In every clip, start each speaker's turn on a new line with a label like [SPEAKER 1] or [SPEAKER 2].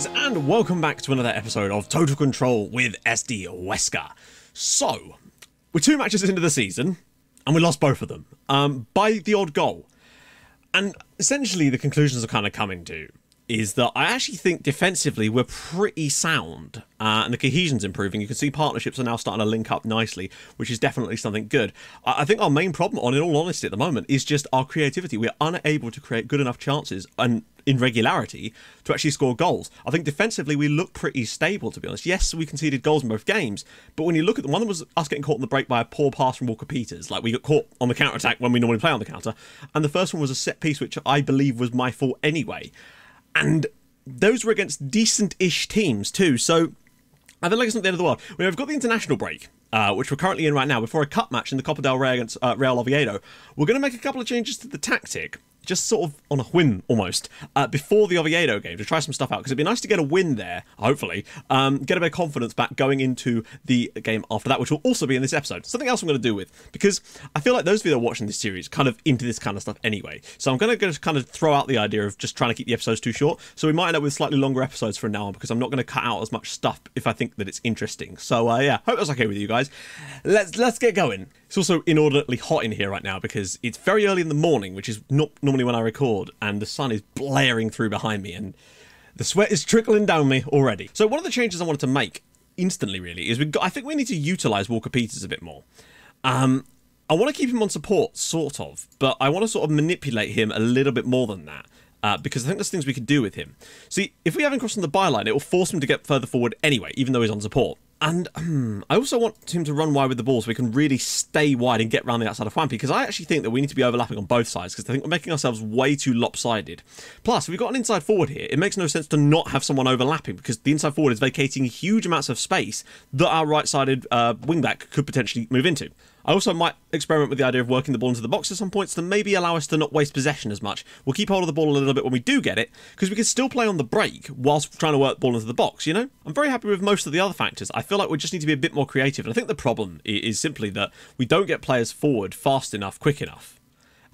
[SPEAKER 1] guys, and welcome back to another episode of Total Control with SD Huesca. So, we're 2 matches into the season, and we lost both of them, by the odd goal. And essentially the conclusions are kind of coming to is that I actually think defensively we're pretty sound, and the cohesion's improving. You can see partnerships are now starting to link up nicely, which is definitely something good. I think our main problem, in all honesty at the moment, is just our creativity. We're unable to create good enough chances and in regularity to actually score goals. I think defensively we look pretty stable, to be honest. Yes, we conceded goals in both games, but when you look at the one that was us getting caught in the break by a poor pass from Walker Peters, like we got caught on the counter-attack when we normally play on the counter, and the first one was a set piece which I believe was my fault anyway. And those were against decent-ish teams too, so I feel like it's not the end of the world. We've got the international break, which we're currently in right now, before a cup match in the Copa del Rey against Real Oviedo. We're going to make a couple of changes to the tactic, just sort of on a whim, almost, before the Oviedo game, to try some stuff out, because it'd be nice to get a win there, hopefully, get a bit of confidence back going into the game after that, which will also be in this episode. Something else I'm going to do with, because I feel like those of you that are watching this series kind of into this kind of stuff anyway, so I'm going to kind of throw out the idea of just trying to keep the episodes too short, so we might end up with slightly longer episodes from now on, because I'm not going to cut out as much stuff if I think that it's interesting. So yeah, hope that's okay with you guys. Let's get going. It's also inordinately hot in here right now because it's very early in the morning, which is not normally when I record, and the sun is blaring through behind me, and the sweat is trickling down me already. So one of the changes I wanted to make instantly, really, is I think we need to utilise Walker Peters a bit more. I want to keep him on support, sort of, but I want to sort of manipulate him a little bit more than that. Because I think there's things we could do with him. See, if we have him crossing the byline, it will force him to get further forward anyway, even though he's on support. And I also want him to run wide with the ball so we can really stay wide and get round the outside of Juanpi, because I actually think that we need to be overlapping on both sides, because I think we're making ourselves way too lopsided. Plus, if we've got an inside forward here, it makes no sense to not have someone overlapping, because the inside forward is vacating huge amounts of space that our right-sided wing-back could potentially move into. I also might experiment with the idea of working the ball into the box at some points to maybe allow us to not waste possession as much. We'll keep hold of the ball a little bit when we do get it, because we can still play on the break whilst trying to work the ball into the box, you know? I'm very happy with most of the other factors. I feel like we just need to be a bit more creative, and I think the problem is simply that we don't get players forward fast enough, quick enough.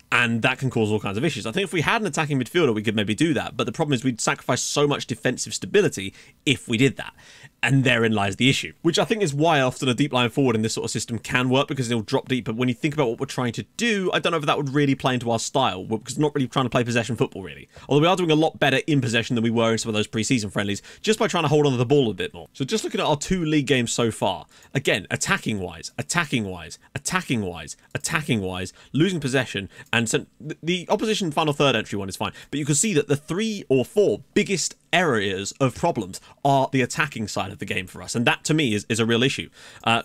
[SPEAKER 1] And that can cause all kinds of issues. I think if we had an attacking midfielder, we could maybe do that. But the problem is we'd sacrifice so much defensive stability if we did that. And therein lies the issue. Which I think is why often a deep line forward in this sort of system can work, because it'll drop deep. But when you think about what we're trying to do, I don't know if that would really play into our style, because we're not really trying to play possession football, really. Although we are doing a lot better in possession than we were in some of those pre-season friendlies, just by trying to hold on to the ball a bit more. So just looking at our 2 league games so far, again, attacking-wise, attacking-wise, attacking-wise, attacking-wise, losing possession, and the opposition final third entry one is fine, but you can see that the 3 or 4 biggest areas of problems are the attacking side of the game for us, and that to me is a real issue.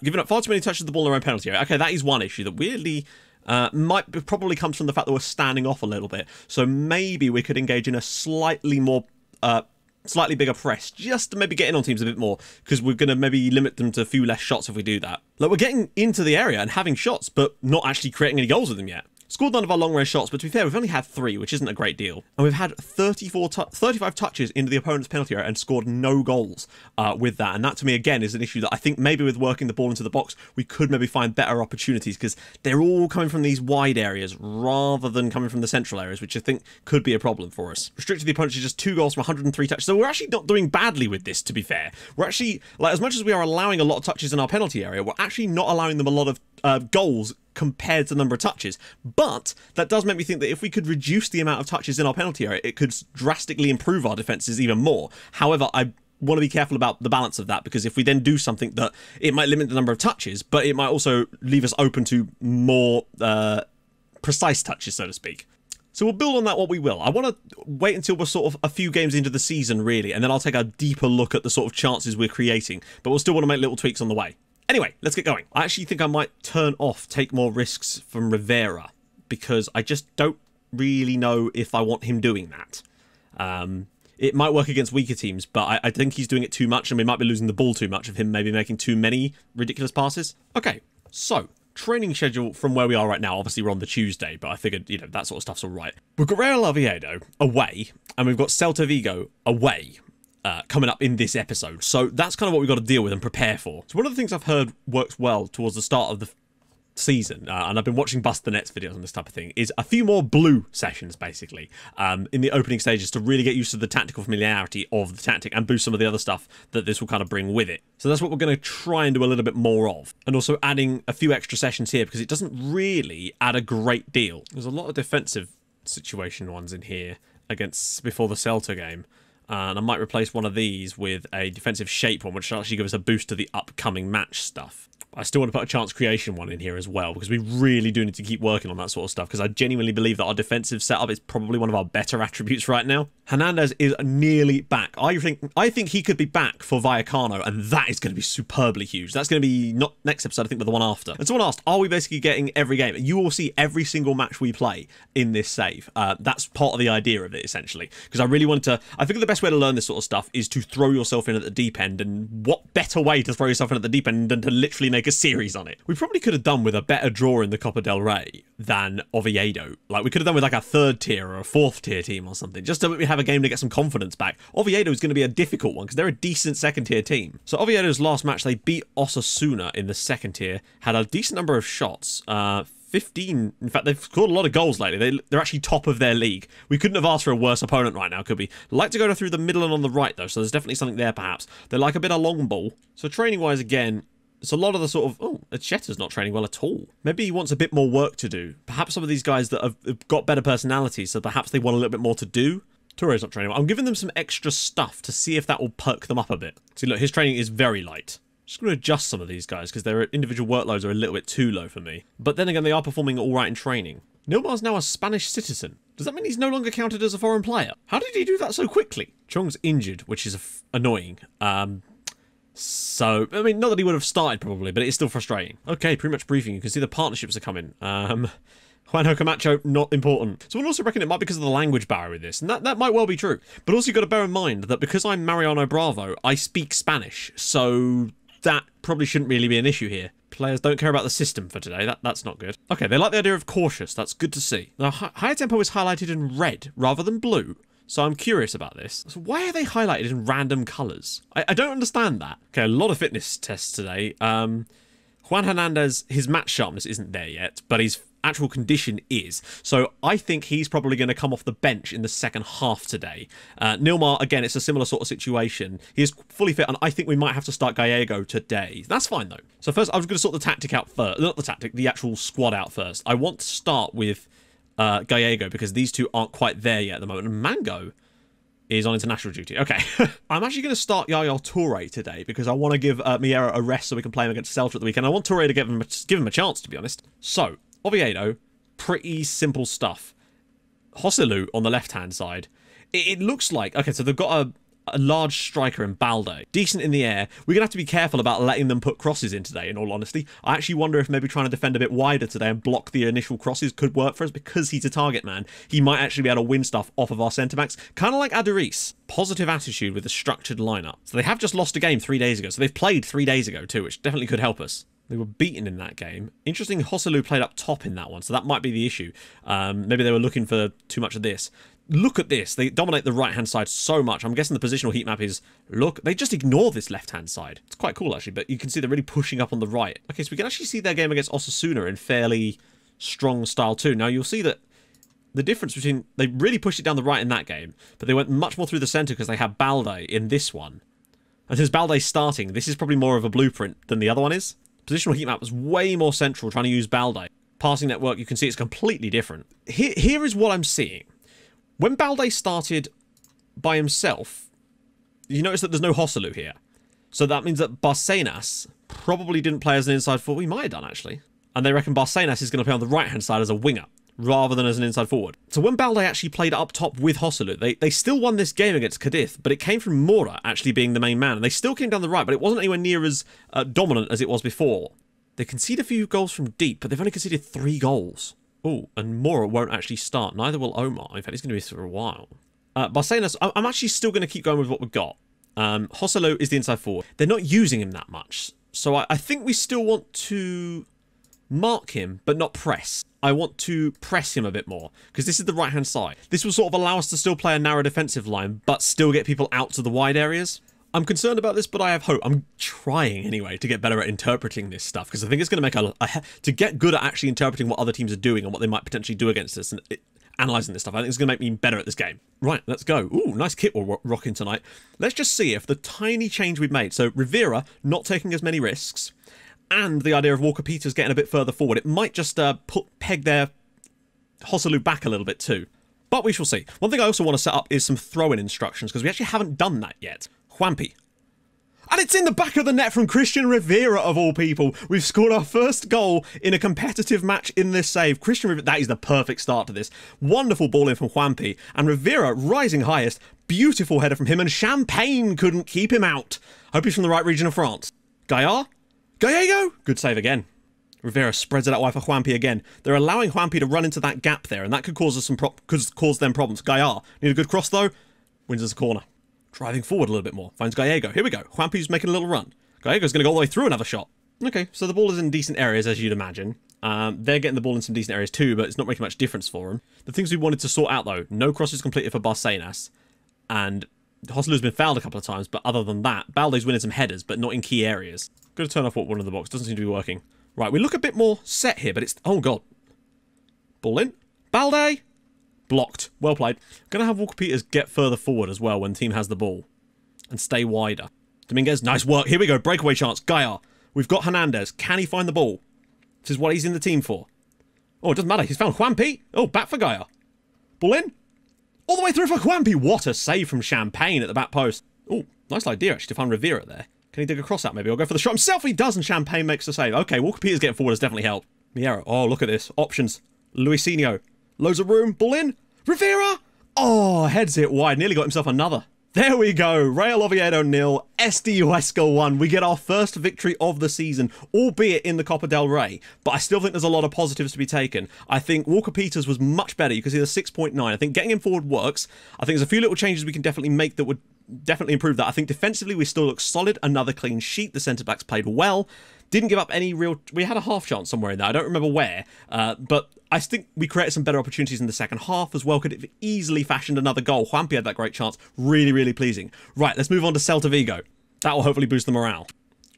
[SPEAKER 1] Giving up far too many touches of the ball in our own penalty area. Okay, that is one issue that weirdly probably comes from the fact that we're standing off a little bit, so maybe we could engage in a slightly bigger press, just to maybe get in on teams a bit more, because we're going to maybe limit them to a few less shots if we do that. Like, we're getting into the area and having shots, but not actually creating any goals with them yet. Scored none of our long-range shots, but to be fair, we've only had 3, which isn't a great deal. And we've had 35 touches into the opponent's penalty area and scored no goals with that. And that, to me, again, is an issue that I think maybe with working the ball into the box, we could maybe find better opportunities, because they're all coming from these wide areas rather than coming from the central areas, which I think could be a problem for us. Restricted the opponent to just 2 goals from 103 touches. So we're actually not doing badly with this, to be fair. We're actually, like, as much as we are allowing a lot of touches in our penalty area, we're actually not allowing them a lot of goals compared to the number of touches. But that does make me think that if we could reduce the amount of touches in our penalty area, it could drastically improve our defences even more. However, I want to be careful about the balance of that, because if we then do something that it might limit the number of touches, but it might also leave us open to more precise touches, so to speak. So we'll build on that what we will. I want to wait until we're sort of a few games into the season, really, and then I'll take a deeper look at the sort of chances we're creating, but we'll still want to make little tweaks on the way. Anyway, let's get going. I actually think I might take more risks from Rivera, because I just don't really know if I want him doing that. It might work against weaker teams, but I think he's doing it too much, and we might be losing the ball too much of him maybe making too many ridiculous passes. Okay, so training schedule from where we are right now. Obviously, we're on the Tuesday, but I figured, you know, that sort of stuff's all right. We've got Real Oviedo away, and we've got Celta Vigo away. Coming up in this episode. So that's kind of what we've got to deal with and prepare for. So one of the things I've heard works well towards the start of the season, and I've been watching Bust the Nets videos on this type of thing, is a few more blue sessions, basically, in the opening stages to really get used to the tactical familiarity of the tactic and boost some of the other stuff that this will kind of bring with it. So that's what we're going to try and do a little bit more of. And also adding a few extra sessions here, because it doesn't really add a great deal. There's a lot of defensive situation ones in here against before the Celta game. And I might replace one of these with a defensive shape one, which will actually give us a boost to the upcoming match stuff. I still want to put a chance creation one in here as well, because we really do need to keep working on that sort of stuff, because I genuinely believe that our defensive setup is probably one of our better attributes right now. Hernandez is nearly back. I think he could be back for Vallecano, and that is going to be superbly huge. That's going to be not next episode, I think, but the one after. And someone asked, are we basically getting every game? You will see every single match we play in this save. That's part of the idea of it, essentially, because I really wanted to... I think the best way to learn this sort of stuff is to throw yourself in at the deep end, and what better way to throw yourself in at the deep end than to literally make a series on it. We probably could have done with a better draw in the Copa del Rey than Oviedo. Like, we could have done with like a 3rd tier or a 4th tier team or something, just so that we have a game to get some confidence back. Oviedo is going to be a difficult one because they're a decent 2nd tier team. So Oviedo's last match, they beat Osasuna in the 2nd tier, had a decent number of shots, 15. In fact, they've scored a lot of goals lately. They're actually top of their league. We couldn't have asked for a worse opponent right now, could we? They like to go through the middle and on the right, though, so there's definitely something there, perhaps. They like a bit of long ball. So training-wise, again, it's a lot of the sort of... Oh, Echeta's not training well at all. Maybe he wants a bit more work to do. Perhaps some of these guys that have got better personalities, so perhaps they want a little bit more to do. Touré's not training well. I'm giving them some extra stuff to see if that will perk them up a bit. See, look, his training is very light. Just going to adjust some of these guys because their individual workloads are a little bit too low for me. But then again, they are performing all right in training. Nilmar's now a Spanish citizen. Does that mean he's no longer counted as a foreign player? How did he do that so quickly? Chong's injured, which is annoying. So, I mean, not that he would have started probably, but it is still frustrating. Okay, pretty much briefing. You can see the partnerships are coming. Juanjo Camacho, not important. So we'll also reckon it might be because of the language barrier with this, and that might well be true. But also you've got to bear in mind that because I'm Mariano Bravo, I speak Spanish, so that probably shouldn't really be an issue here. Players don't care about the system for today. That's not good. Okay, they like the idea of cautious. That's good to see. Now, higher tempo is highlighted in red rather than blue. So I'm curious about this. So why are they highlighted in random colours? I don't understand that. Okay, a lot of fitness tests today. Juan Hernandez, his match sharpness isn't there yet, but his actual condition is. So I think he's probably going to come off the bench in the second half today. Nilmar, again, it's a similar sort of situation. He is fully fit, and I think we might have to start Gallego today. That's fine, though. So first, I was going to sort the tactic out first. Not the tactic, the actual squad out first. I want to start with Gallego because these two aren't quite there yet at the moment. And Mango is on international duty. Okay. I'm actually going to start Yaya Touré today because I want to give Miera a rest so we can play him against Celta at the weekend. I want Touré to give him a chance, to be honest. So, Oviedo, pretty simple stuff. Joselu on the left-hand side. It looks like... Okay, so they've got a large striker in Balde. Decent in the air. We're going to have to be careful about letting them put crosses in today, in all honesty. I actually wonder if maybe trying to defend a bit wider today and block the initial crosses could work for us because he's a target man. He might actually be able to win stuff off of our centre-backs. Kind of like Aduriz. Positive attitude with a structured lineup. So they have just lost a game 3 days ago. So they've played 3 days ago too, which definitely could help us. They were beaten in that game. Interesting, Joselu played up top in that one, so that might be the issue. Maybe they were looking for too much of this. Look at this. They dominate the right-hand side so much. I'm guessing the positional heat map is... Look, they just ignore this left-hand side. It's quite cool, actually, but you can see they're really pushing up on the right. Okay, so we can actually see their game against Osasuna in fairly strong style too. Now, you'll see that the difference between... They really pushed it down the right in that game, but they went much more through the centre because they had Balde in this one. And since Balde's starting, this is probably more of a blueprint than the other one is. Positional heat map was way more central trying to use Balde. Passing network, you can see it's completely different. Here is what I'm seeing. When Balde started by himself, you notice that there's no Joselu here. So that means that Barcenas probably didn't play as an inside forward. He might have done, actually. And they reckon Barcenas is going to play on the right-hand side as a winger, rather than as an inside forward. So when Balde actually played up top with Joselu, they still won this game against Cadiz, but it came from Mora actually being the main man. And they still came down the right, but it wasn't anywhere near as dominant as it was before. They concede a few goals from deep, but they've only conceded 3 goals. Oh, and Mora won't actually start. Neither will Omar. In fact, he's going to be here for a while. Barcenas, I'm actually still going to keep going with what we've got. Joselu is the inside forward. They're not using him that much. So I think we still want to mark him, but not press. I want to press him a bit more, because this is the right-hand side. This will sort of allow us to still play a narrow defensive line, but still get people out to the wide areas. I'm concerned about this, but I have hope. I'm trying anyway to get better at interpreting this stuff, because I think it's going to make to get good at actually interpreting what other teams are doing and what they might potentially do against us, and analysing this stuff. I think it's going to make me better at this game. Right, let's go. Ooh, nice kit we're rocking tonight. Let's just see if the tiny change we've made, so Rivera not taking as many risks, and the idea of Walker Peters getting a bit further forward, it might just peg their Joselu back a little bit too. But we shall see. One thing I also want to set up is some throw-in instructions, because we actually haven't done that yet. Juanpi. And it's in the back of the net from Christian Rivera, of all people. We've scored our first goal in a competitive match in this save. Christian Rivera, that is the perfect start to this. Wonderful ball in from Juanpi. And Rivera rising highest. Beautiful header from him, and Champagne couldn't keep him out. Hope he's from the right region of France. Gaillard? Gallego? Good save again. Rivera spreads it out wide for Juanpi again. They're allowing Juanpi to run into that gap there, and that could cause us cause them problems. Gaillard, need a good cross though. Wins us a corner. Driving forward a little bit more. Finds Gallego. Here we go. Juanpi's making a little run. Gallego's going to go all the way through another shot. Okay, so the ball is in decent areas, as you'd imagine. They're getting the ball in some decent areas too, but it's not making much difference for them. The things we wanted to sort out though, no crosses completed for Barcenas, and Joselu's been fouled a couple of times, but other than that, Balde's winning some headers, but not in key areas. Going to turn off one of the box. Doesn't seem to be working. Right, we look a bit more set here, but it's... Oh, God. Ball in. Balde! Blocked. Well played. Going to have Walker Peters get further forward as well when the team has the ball. And stay wider. Dominguez, nice work. Here we go. Breakaway chance. Gaillard. We've got Hernandez. Can he find the ball? This is what he's in the team for. Oh, it doesn't matter. He's found Juanpi. Oh, back for Gaillard. Ball in. All the way through for Juanpi. What a save from Champagne at the back post. Oh, nice idea, actually, to find Rivera there. Can he dig a cross out maybe? I'll go for the shot himself. He does, and Champagne makes the save. Okay, Walker Peters getting forward has definitely helped. Miera. Oh, look at this. Options. Luisinho. Loads of room. Ball in. Rivera. Oh, heads it wide. Nearly got himself another. There we go. Real Oviedo 0. SD Huesca 1. We get our first victory of the season, albeit in the Copa del Rey. But I still think there's a lot of positives to be taken. I think Walker Peters was much better. You can see the 6.9. I think getting him forward works. I think there's a few little changes we can definitely make that would definitely improve that. I think defensively we still look solid. Another clean sheet. The centre-backs played well. Didn't give up any real... We had a half chance somewhere in there. I don't remember where. But I think we created some better opportunities in the second half as well. Could have easily fashioned another goal. Juanpi had that great chance. Really, really pleasing. Right, let's move on to Celta Vigo. That will hopefully boost the morale.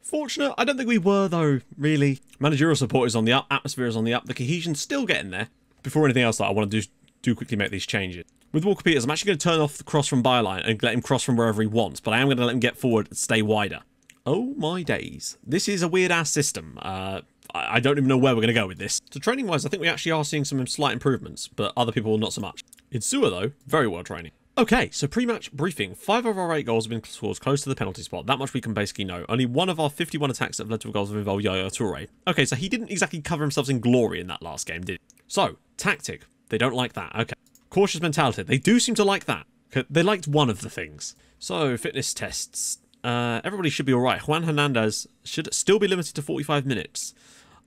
[SPEAKER 1] Fortunate? I don't think we were, though, really. Managerial support is on the up. Atmosphere is on the up. The cohesion's still getting there. Before anything else, though, I want to do quickly make these changes. With Walker Peters, I'm actually going to turn off the cross from byline and let him cross from wherever he wants, but I am going to let him get forward and stay wider. Oh my days. This is a weird-ass system. I don't even know where we're going to go with this. So training-wise, I think we actually are seeing some slight improvements, but other people not so much. In Sewer, though, very well training. Okay, so pre-match briefing. 5 of our 8 goals have been scored close to the penalty spot. That much we can basically know. Only 1 of our 51 attacks that have led to goals have involved Yaya Toure. Okay, so he didn't exactly cover himself in glory in that last game, did he? So, tactic. They don't like that. Okay. Cautious mentality. They do seem to like that. They liked one of the things. So, fitness tests. Everybody should be alright. Juan Hernandez should still be limited to 45 minutes.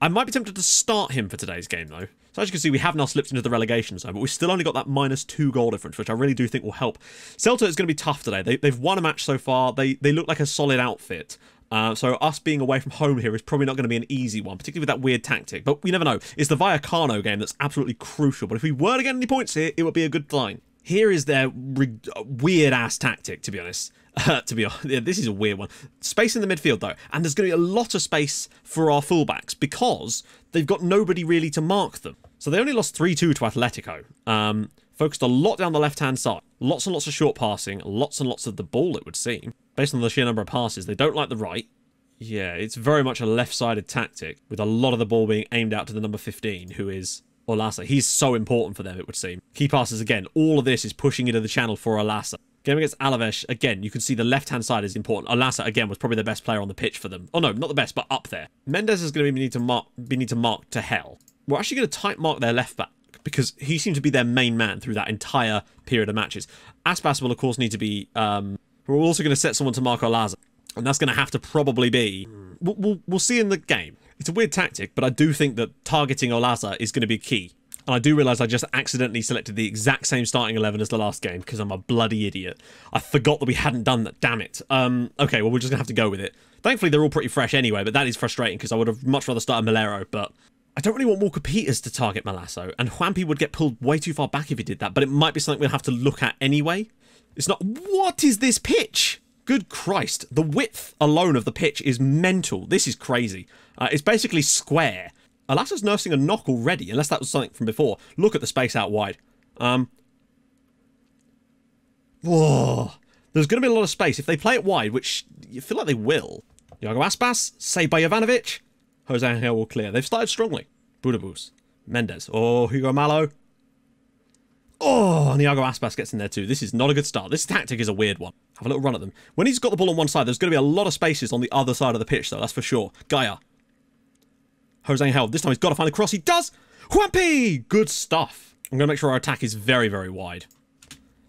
[SPEAKER 1] I might be tempted to start him for today's game, though. So as you can see, we have now slipped into the relegation zone, but we've still only got that -2 goal difference, which I really do think will help. Celta is going to be tough today. They've won a match so far. They look like a solid outfit. So us being away from home here is probably not going to be an easy one, particularly with that weird tactic. But we never know. It's the Vallecano game that's absolutely crucial. But if we were to get any points here, it would be a good sign. Here is their weird-ass tactic, to be honest. Yeah, this is a weird one. Space in the midfield, though. And there's going to be a lot of space for our fullbacks because they've got nobody really to mark them. So they only lost 3-2 to Atletico. Focused a lot down the left-hand side. Lots and lots of short passing. Lots and lots of the ball, it would seem. Based on the sheer number of passes, they don't like the right. Yeah, it's very much a left-sided tactic, with a lot of the ball being aimed out to the number 15, who is Olasa. He's so important for them, it would seem. Key passes again. All of this is pushing into the channel for Olasa. Game against Alaves, again, you can see the left-hand side is important. Olasa, again, was probably the best player on the pitch for them. Oh, no, not the best, but up there. Mendes is going to need to mark to hell. We're actually going to tight mark their left-back because he seemed to be their main man through that entire period of matches. Aspas will, of course, need to be... we're also going to set someone to mark Olasa, and that's going to have to probably be... We'll see in the game. It's a weird tactic, but I do think that targeting Olasa is going to be key. And I do realise I just accidentally selected the exact same starting 11 as the last game because I'm a bloody idiot. I forgot that we hadn't done that, damn it. Okay, well, we're just going to have to go with it. Thankfully, they're all pretty fresh anyway, but that is frustrating because I would have much rather started Malero, but I don't really want Walker Peters to target Malasso, and Juanpi would get pulled way too far back if he did that, but it might be something we'll have to look at anyway. It's not... What is this pitch? Good Christ, the width alone of the pitch is mental. This is crazy. It's basically square. Alassa's nursing a knock already, unless that was something from before. Look at the space out wide. Whoa. There's going to be a lot of space. If they play it wide, which you feel like they will. Iago Aspas, saved by Jovanovic. Jose Angel will clear. They've started strongly. Budabus. Mendes. Oh, Hugo Malo. Oh, and Iago Aspas gets in there too. This is not a good start. This tactic is a weird one. Have a little run at them. When he's got the ball on one side, there's going to be a lot of spaces on the other side of the pitch, though. That's for sure. Gaia. Jose Angel. This time he's got to find the cross. He does. Juanpi! Good stuff. I'm going to make sure our attack is very, very wide.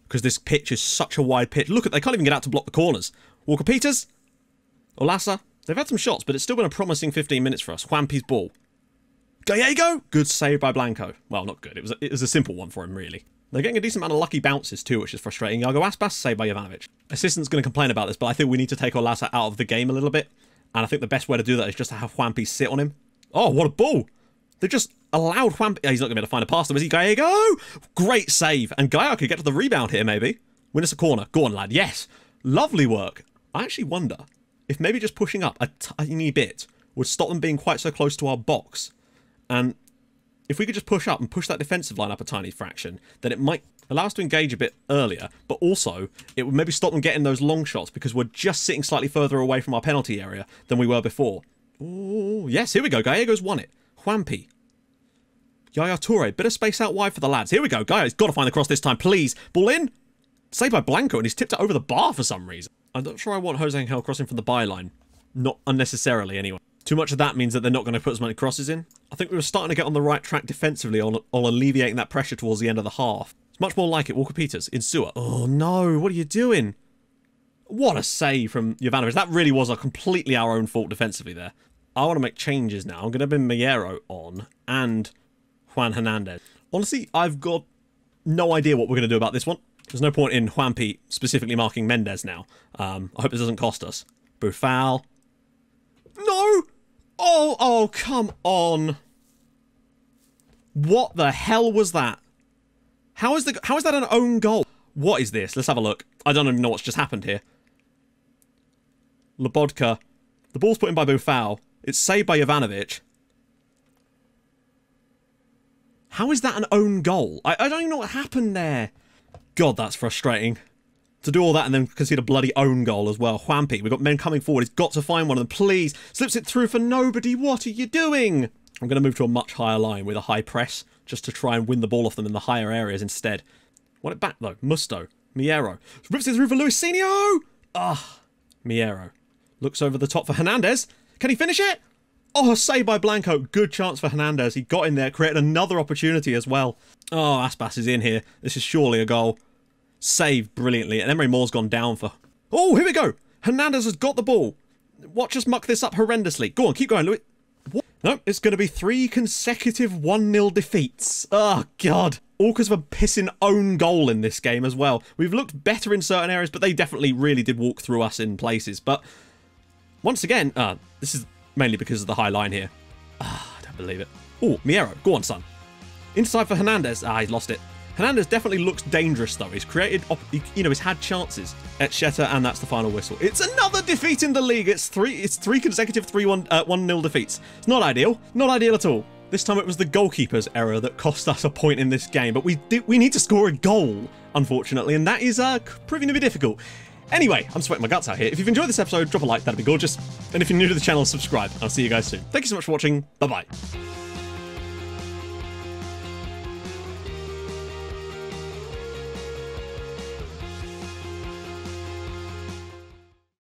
[SPEAKER 1] Because this pitch is such a wide pitch. Look, they can't even get out to block the corners. Walker Peters. Olasa. They've had some shots, but it's still been a promising 15 minutes for us. Juanpi's ball. Gallego. Good save by Blanco. Well, not good. It was a simple one for him, really. They're getting a decent amount of lucky bounces too, which is frustrating. Iago Aspas, saved by Jovanovic. Assistant's going to complain about this, but I think we need to take Olasa out of the game a little bit. And I think the best way to do that is just to have Juanpi sit on him. Oh, what a ball! They just allowed Juanpi... Oh, he's not going to be able to find a pass, though, is he? Gallego! Great save. And Gaia could get to the rebound here, maybe. Win us a corner. Go on, lad. Yes. Lovely work. I actually wonder if maybe just pushing up a tiny bit would stop them being quite so close to our box. And if we could just push up and push that defensive line up a tiny fraction, then it might allow us to engage a bit earlier, but also it would maybe stop them getting those long shots because we're just sitting slightly further away from our penalty area than we were before. Oh, yes, here we go. Gallego's won it. Juanpi. Yaya Toure. Bit of space out wide for the lads. Here we go. Gaia's got to find the cross this time, please. Ball in. Saved by Blanco, and he's tipped it over the bar for some reason. I'm not sure I want Jose Angel crossing from the byline. Not unnecessarily, anyway. Too much of that means that they're not going to put as many crosses in. I think we were starting to get on the right track defensively on alleviating that pressure towards the end of the half. It's much more like it. Walker Peters in Sewer. Oh no, what are you doing? What a save from Jovanovic. That really was completely our own fault defensively there. I want to make changes now. I'm going to bring Miero on and Juan Hernandez. Honestly, I've got no idea what we're going to do about this one. There's no point in Juanpi specifically marking Mendes now. I hope this doesn't cost us. Bufal. No! Oh, come on. What the hell was that? How is that an own goal? What is this? Let's have a look. I don't even know what's just happened here. Lobodka. The ball's put in by Bufal. It's saved by Jovanovic. How is that an own goal? I don't even know what happened there. God, that's frustrating. To do all that and then concede a bloody own goal as well. Juanpi, we've got men coming forward. He's got to find one of them, please. Slips it through for nobody. What are you doing? I'm going to move to a much higher line with a high press just to try and win the ball off them in the higher areas instead. Want it back, though. Musto. Miero. Rips it through for Luisinho! Ah, Miero. Looks over the top for Hernandez. Can he finish it? Oh, saved by Blanco. Good chance for Hernandez. He got in there, created another opportunity as well. Oh, Aspas is in here. This is surely a goal. Saved brilliantly. And Emery Moore's gone down for... Oh, here we go. Hernandez has got the ball. Watch us muck this up horrendously. Go on, keep going, Louis. What? No, it's going to be 3 consecutive 1-0 defeats. Oh, God. All because of a pissing own goal in this game as well. We've looked better in certain areas, but they definitely really did walk through us in places. But once again, this is mainly because of the high line here. I don't believe it. Oh, Miero. Go on, son. Inside for Hernandez. He's lost it. Hernandez definitely looks dangerous, though. He's created, he's had chances at Shetta, and that's the final whistle. It's another defeat in the league. It's three consecutive 1-0 defeats. It's not ideal. Not ideal at all. This time it was the goalkeeper's error that cost us a point in this game, but we need to score a goal, unfortunately, and that is proving to be difficult. Anyway, I'm sweating my guts out here. If you've enjoyed this episode, drop a like. That'd be gorgeous. And if you're new to the channel, subscribe. I'll see you guys soon. Thank you so much for watching. Bye-bye.